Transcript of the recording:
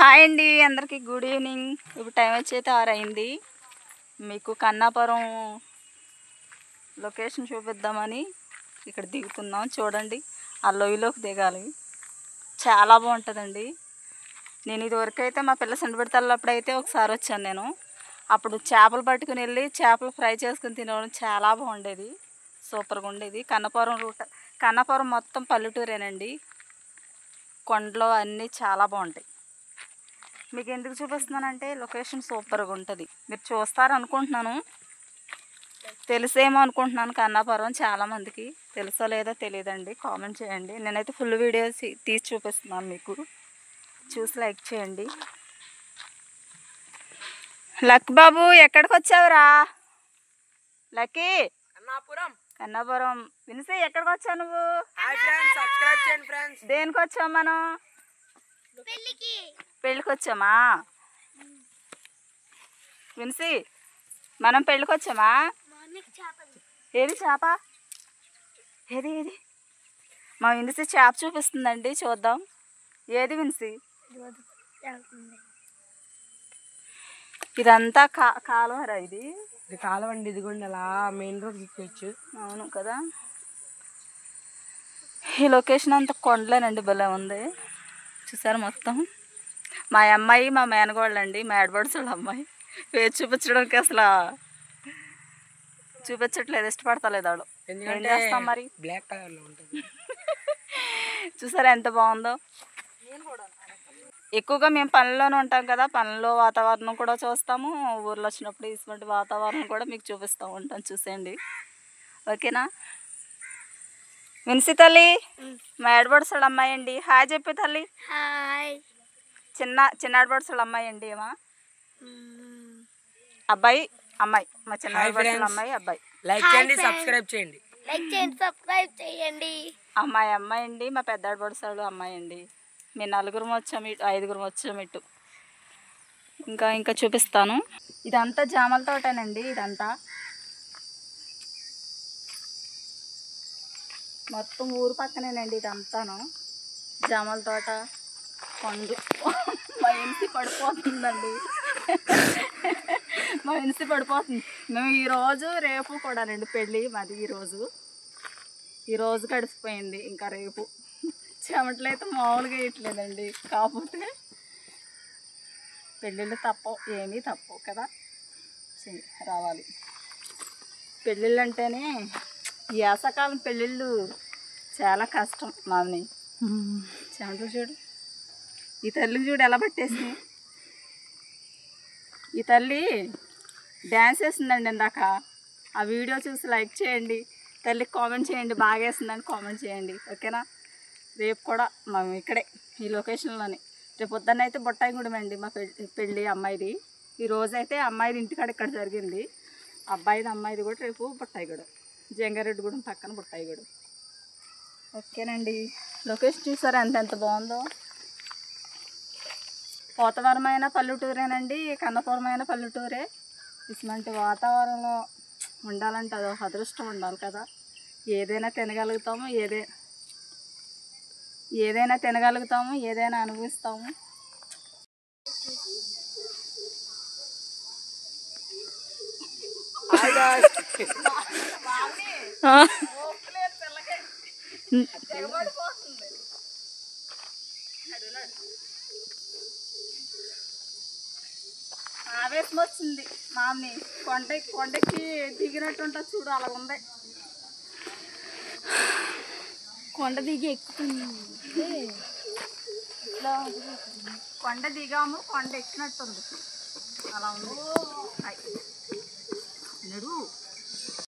Hi అండి అందరికీ good evening. ఇప్పుడు టైం వచ్చి అయితే 6 అయింది. మీకు కన్నాపురం లొకేషన్ చూపిద్దామని ఇక్కడ దిగుతున్నాం. చూడండి, ఆ లోయలోకి దిగాలి. చాలా బాగుంటుందండి. నేను ఇదివరకు అయితే మా పిల్ల సండబెడతల్లప్పుడు అయితే ఒకసారి వచ్చాను నేను. అప్పుడు చేపలు పట్టుకుని వెళ్ళి చేపలు ఫ్రై చేసుకుని తినడం చాలా బాగుండేది. సూపర్గా ఉండేది. కన్నాపురం మొత్తం పల్లెటూరేనండి. కొండలు అన్నీ చాలా బాగుంటాయి. మీకు ఎందుకు చూపిస్తున్నానంటే లొకేషన్ సూపర్గా ఉంటుంది. మీరు చూస్తారనుకుంటున్నాను, తెలిసేమో అనుకుంటున్నాను. కన్నాపురం చాలామందికి తెలుసో లేదో తెలియదండి, కామెంట్ చేయండి. నేనైతే ఫుల్ వీడియోస్ తీసి చూపిస్తున్నాను, మీకు చూసి లైక్ చేయండి. లక్ బాబు ఎక్కడికి వచ్చావురా? లక్కీ కన్నాపురం వినిసి ఎక్కడికి వచ్చావు నువ్వు? దేనికి వచ్చావు? మనం పెళ్ళికి వచ్చామా వినిసి? మనం పెళ్ళికి వచ్చామా? ఏది చేప? ఏది ఏది? మా వినిసి చేప చూపిస్తుందండి, చూద్దాం. ఏది వినిసి? ఇదంతా కాలువరా? ఇది కాలువ అండి. ఇదిగోండి అలా మెయిన్ రోడ్ ఎక్కొచ్చు. అవును కదా. ఈ లొకేషన్ అంతా కొండలేనండి, భలే ఉంది. చూసారు మొత్తం. మా అమ్మాయి మా మేనగోళ్ళండి, మా ఆడపడుచుల అమ్మాయి. పేరు చూపించడానికి అసలు చూపించట్లేదు, ఇష్టపడతలేదు ఆడు. ఏం చేస్తాం మరి. బ్లాక్ కలర్ లో ఉంటుంది. చూసారా ఎంత బాగుందో. ఎక్కువగా మేము పనుల్లోనే ఉంటాం కదా, పనుల్లో వాతావరణం కూడా చూస్తాము. ఊర్లో వచ్చినప్పుడు ఇటువంటి వాతావరణం కూడా మీకు చూపిస్తూ ఉంటాం. చూసేయండి, ఓకేనా. వినిసి తల్లి మా ఆడపడుచుల అమ్మాయి అండి. హాయ్ చెప్పి తల్లి. చిన్న ఆడపడుచుల అమ్మాయి అండి. ఏమా అబ్బాయి అమ్మాయి, మా చిన్న ఆడపడుచుల అమ్మాయి అబ్బాయి. లైక్ చేయండి, సబ్స్క్రైబ్ చేయండి. అమ్మాయి అండి, మా పెద్ద ఆడపడుచులు అమ్మాయి అండి. మేము 4 వచ్చాము ఇటు, 5 వచ్చాము ఇటు. ఇంకా చూపిస్తాను. ఇదంతా జామల తోటేనండి. ఇదంతా మొత్తం ఊరు పక్కనేనండి. ఇదంతాను జామల తోట, పండు. మా ఇంటి పడిపోతుందండి, మా ఇంటి పడిపోతుంది. మేము ఈరోజు రేపు కూడానండి పెళ్ళి మాది. ఈరోజు గడిచిపోయింది, ఇంకా రేపు. చెమటలు అయితే మామూలుగా వేయట్లేదండి. కాకపోతే పెళ్ళిళ్ళు తప్పవు, ఏమీ తప్పవు కదా, రావాలి. పెళ్ళిళ్ళు అంటేనే వేసవకాలం పెళ్ళిళ్ళు చాలా కష్టం. మామని చెమటలు చూడు. ఈ తల్లికి చూడు ఎలా పట్టేసి. ఈ తల్లి డ్యాన్స్ వేసిందండి ఇందాక. ఆ వీడియో చూసి లైక్ చేయండి. తల్లికి కామెంట్ చేయండి, బాగా వేసిందని కామెంట్ చేయండి, ఓకేనా. రేపు కూడా మేము ఇక్కడే ఈ లొకేషన్లోనే. రేపు పొద్దున్న అయితే బొట్టాయిగూడెం అండి మా పెళ్ళి అమ్మాయిది. ఈరోజు అయితే అమ్మాయిది ఇంటికాడ ఇక్కడ జరిగింది. అమ్మాయిది కూడా రేపు బొట్టాయిగూడెం, జంగారెడ్డిగూడెం పక్కన బొట్టాయిగూడెం. ఓకేనండి. లొకేషన్ చూసారా ఎంత బాగుందో. పోతవరమైన పల్లెటూరేనండి, కన్నపురమైన పల్లెటూరే. ఇటువంటి వాతావరణంలో ఉండాలంటే అదో అదృష్టం ఉండాలి కదా. ఏదైనా తినగలుగుతాము, ఏదైనా అనుభవిస్తాము. ఆవేశం వచ్చింది మామని. కొండకి దిగినట్టు ఉంటుంది చూడు, అలా ఉంది. కొండ దిగి ఎక్కుతుంది. కొండ దిగాము, కొండ ఎక్కినట్టుంది, అలా ఉంది. నడు